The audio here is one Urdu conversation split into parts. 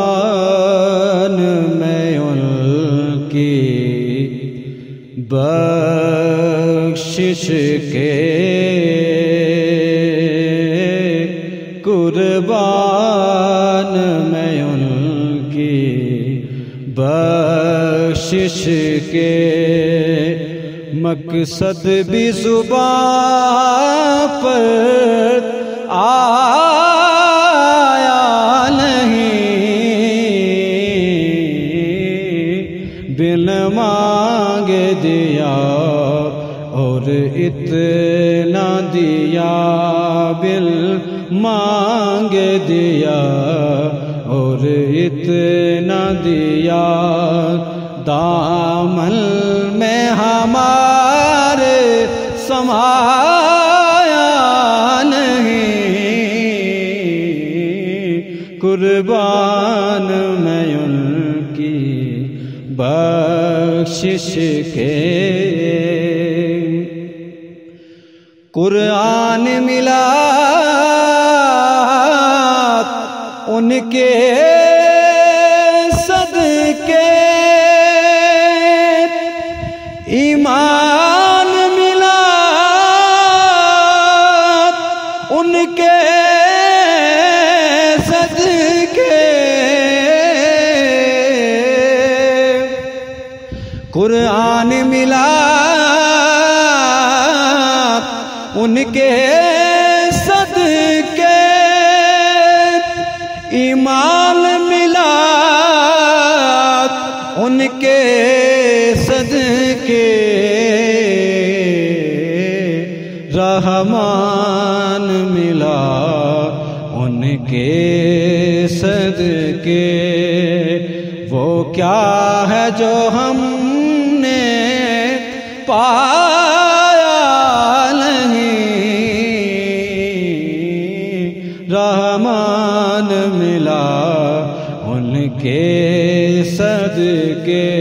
قربان میں ان کی بخشش کے، قربان میں ان کی بخشش کے، مقصد بھی زبان پر آیا نہیں، بن مانگے دیا اور اتنا دیا، بن مانگے دیا اور اتنا دیا، دامن میں ہمارے سمایا نہیں، قربان میں ان کی بخشش کے۔ قرآن ملا ان کے صدقے، ایمان ملا ان کے صدقے، قرآن ملا ان کے صدقے، ایمان ملا ان کے صدقے، رحمان ملا ان کے صدقے، وہ کیا ہے جو ہم نے پایا نہیں، رحمان ملا ان کے صدقے،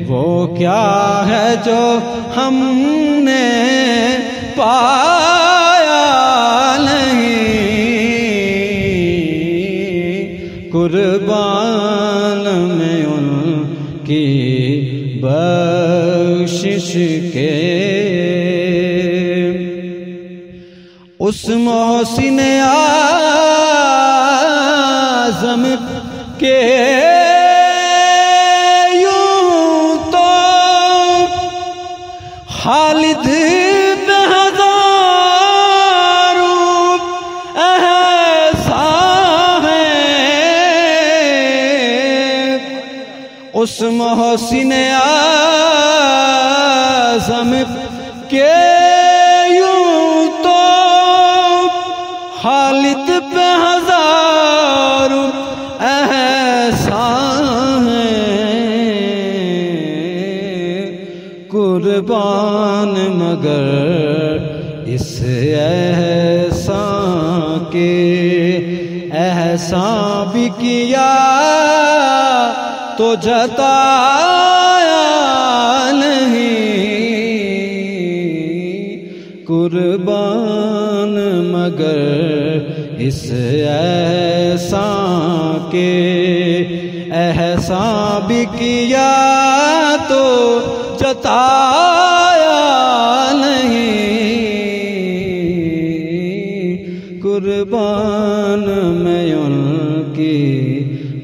وہ کیا ہے جو ہم نے پایا نہیں، قربان میں ان کی بخشش کے۔ اس محسن اعظم کے یوں تو خالد بہ ہزاروں احسان ہے، اس محسن اعظم کے یوں تو خالد پہ ہزاروں احسان ہے، قربان مگر اس احسان کے، احسان بھی کیا تو جتایا نہیں، قربان مگر اس احسان کے، احسان بھی کیا تو جتایا نہیں، قربان میں ان کی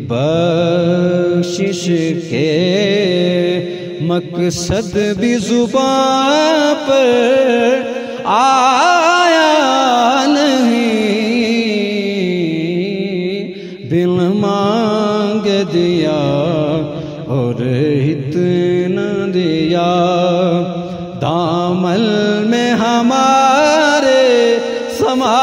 بخشش کے، مقصد بھی زبان پر آیا نہیں، بن مانگ دیا اور اتنا دیا، دامن میں ہمارے سما